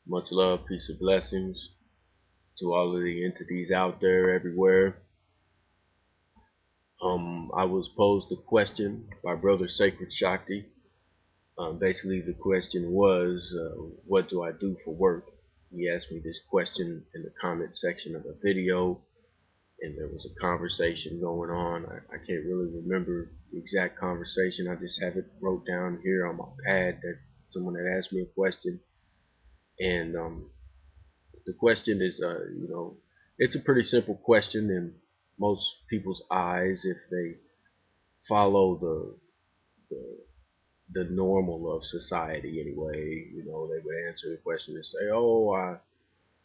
Much love, peace, and blessings to all of the entities out there everywhere. I was posed a question by Brother Sacred Shakti. Basically, the question was, what do I do for work? He asked me this question in the comment section of a video, and there was a conversation going on. I can't really remember the exact conversation. I just have it wrote down here on my pad that someone had asked me a question, and the question is, it's a pretty simple question in most people's eyes if they follow the the normal of society anyway. They would answer the question and say, "Oh,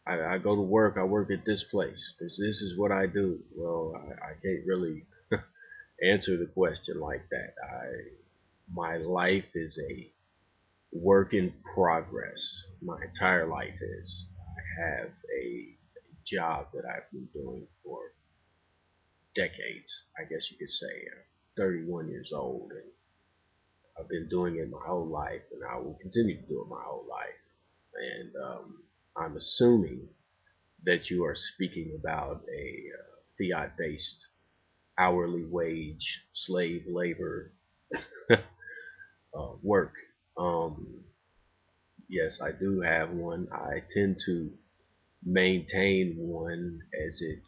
I go to work. I work at this place. This is what I do." Well, I can't really answer the question like that. My life is a work in progress. My entire life is. I have a job that I've been doing for decades, I guess you could say. I'm 31 years old, and I've been doing it my whole life, and I will continue to do it my whole life. And I'm assuming that you are speaking about a fiat-based hourly wage slave labor work. Um, yes, I do have one. I tend to maintain one as it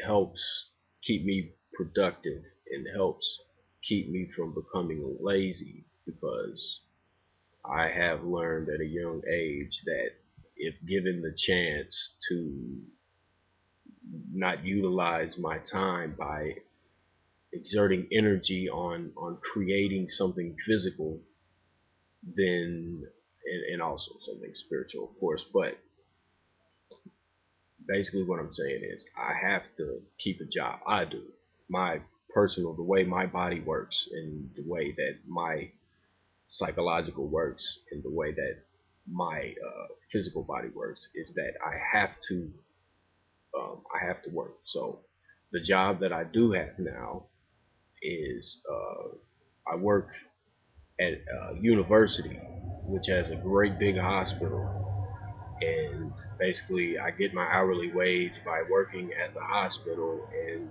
helps keep me productive and helps keep me from becoming lazy, because I have learned at a young age that if given the chance to not utilize my time by exerting energy on creating something physical, then and also something spiritual, of course, but basically what I'm saying is I have to keep a job. I do. My personal, the way my body works and the way that my psychological works and the way that my physical body works is that I have to work. So the job that I do have now is I work at a university, which has a great big hospital, and basically I get my hourly wage by working at the hospital, and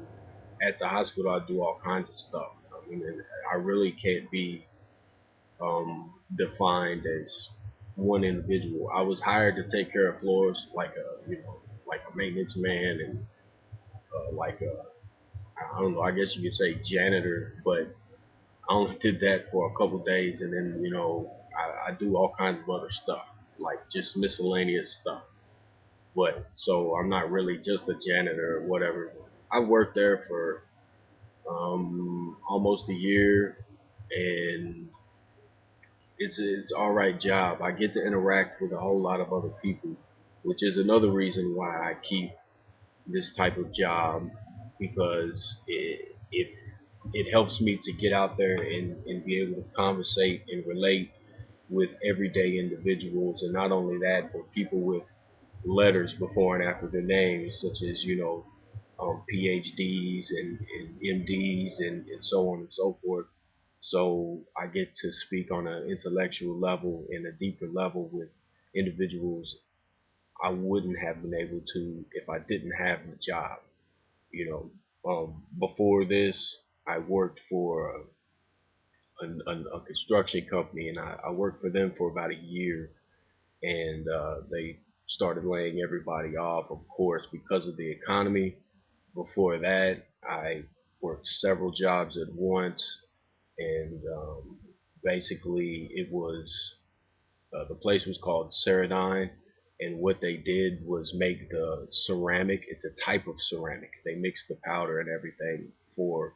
at the hospital I do all kinds of stuff. I mean, I really can't be defined as one individual. I was hired to take care of floors like a maintenance man, and like a, I don't know, I guess you could say janitor, but I only did that for a couple days, and then I do all kinds of other stuff, like just miscellaneous stuff. But so I'm not really just a janitor or whatever. I worked there for almost a year, and it's all right job. I get to interact with a whole lot of other people, which is another reason why I keep this type of job, because it helps me to get out there and be able to conversate and relate with everyday individuals, and not only that, but people with letters before and after their names, such as PhDs and MDs and so on and so forth. So I get to speak on an intellectual level and a deeper level with individuals I wouldn't have been able to if I didn't have the job. Before this, I worked for a construction company, and I worked for them for about a year, and they started laying everybody off, of course, because of the economy. Before that, I worked several jobs at once, and basically it was the place was called Ceradine, and what they did was make the ceramic. It's a type of ceramic. They mixed the powder and everything for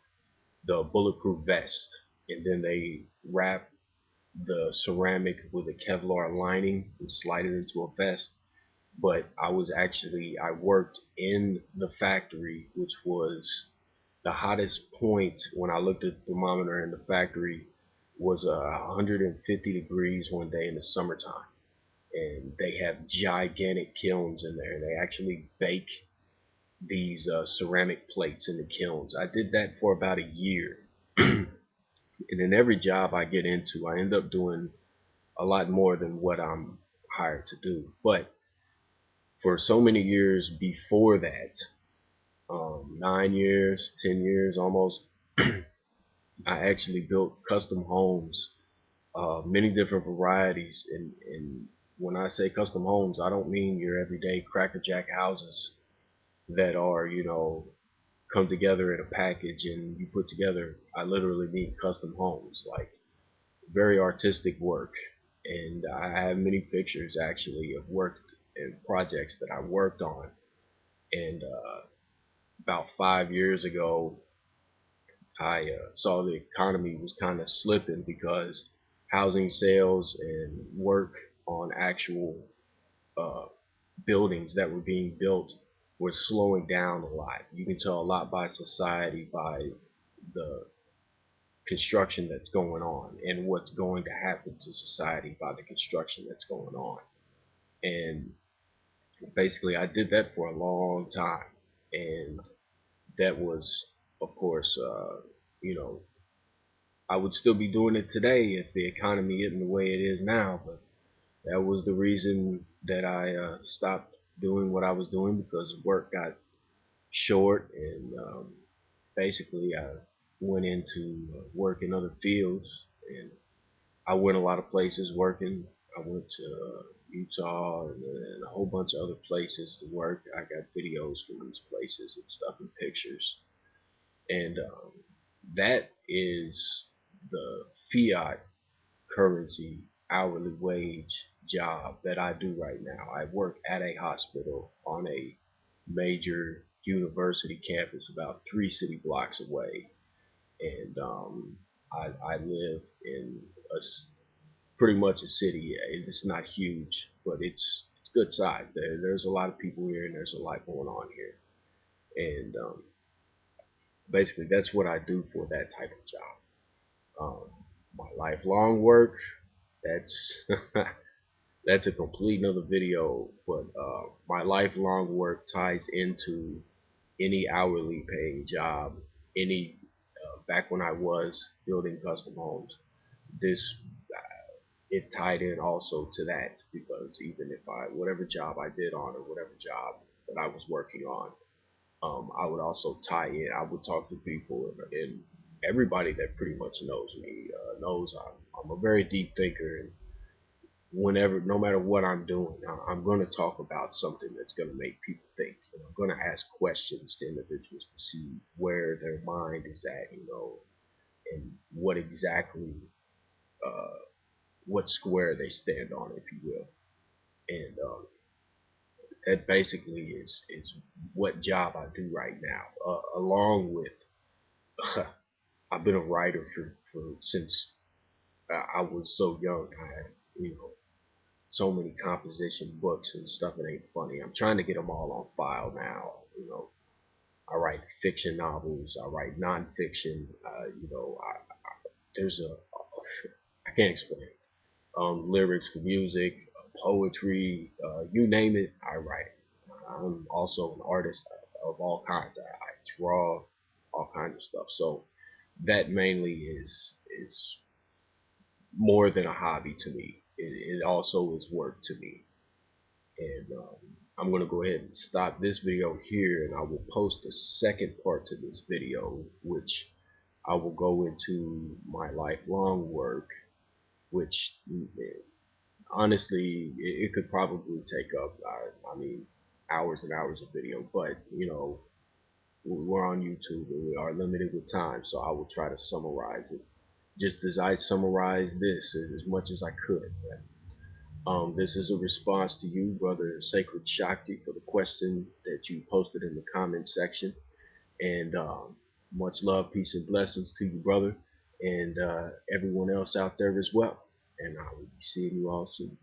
the bulletproof vest, and then they wrap the ceramic with a Kevlar lining and slide it into a vest. But I worked in the factory, which was the hottest point when I looked at the thermometer in the factory was 150 degrees one day in the summertime. And they have gigantic kilns in there. They actually bake these ceramic plates in the kilns. I did that for about a year. And in every job I get into, I end up doing a lot more than what I'm hired to do. But for so many years before that, 9 years, 10 years almost, I actually built custom homes, many different varieties. And when I say custom homes, I don't mean your everyday crackerjack houses that are, come together in a package and you put together. I literally mean custom homes, like very artistic work. And I have many pictures actually of work and projects that I worked on. And about 5 years ago, I saw the economy was kind of slipping because housing sales and work on actual uh, buildings that were being built were slowing down a lot. You can tell a lot by society, by the construction that's going on and what's going to happen to society by the construction that's going on. And basically, I did that for a long time. And that was, of course, you know, I would still be doing it today if the economy isn't the way it is now. But that was the reason that I stopped doing what I was doing because work got short, and basically I went into work in other fields, and I went a lot of places working. I went to Utah and a whole bunch of other places to work. I got videos from these places and stuff and pictures, and that is the fiat currency hourly wage job that I do right now. I work at a hospital on a major university campus about 3 city blocks away, and I live in a pretty much a city. It's not huge, but it's good size. There's a lot of people here, and there's a lot going on here, and basically that's what I do for that type of job. My lifelong work, that's that's a complete another video, but my lifelong work ties into any hourly paying job, any back when I was building custom homes. This it tied in also to that because even if I whatever job I did on or whatever job that I was working on, I would also tie in. I would talk to people, and everybody that pretty much knows me knows I'm a very deep thinker, and whenever, no matter what I'm doing, I'm going to talk about something that's going to make people think. I'm going to ask questions to individuals to see where their mind is at, and what exactly, uh, what square they stand on, if you will. And that basically is what job I do right now, along with I've been a writer for since I was so young. I had, so many composition books and stuff. It ain't funny. I'm trying to get them all on file now. I write fiction novels. I write nonfiction. There's I can't explain it. Lyrics for music, poetry, you name it, I write. I'm also an artist of all kinds. I draw all kinds of stuff. So that mainly is more than a hobby to me. It also is work to me. And I'm going to go ahead and stop this video here, and I will post the second part to this video, which I will go into my lifelong work, which honestly it could probably take up I mean hours and hours of video, but we're on YouTube and we are limited with time, so I will try to summarize it just as I summarized this as much as I could. This is a response to you, brother Sacred Shakti, for the question that you posted in the comment section. And much love, peace, and blessings to you, brother, and everyone else out there as well. And I will be seeing you all soon.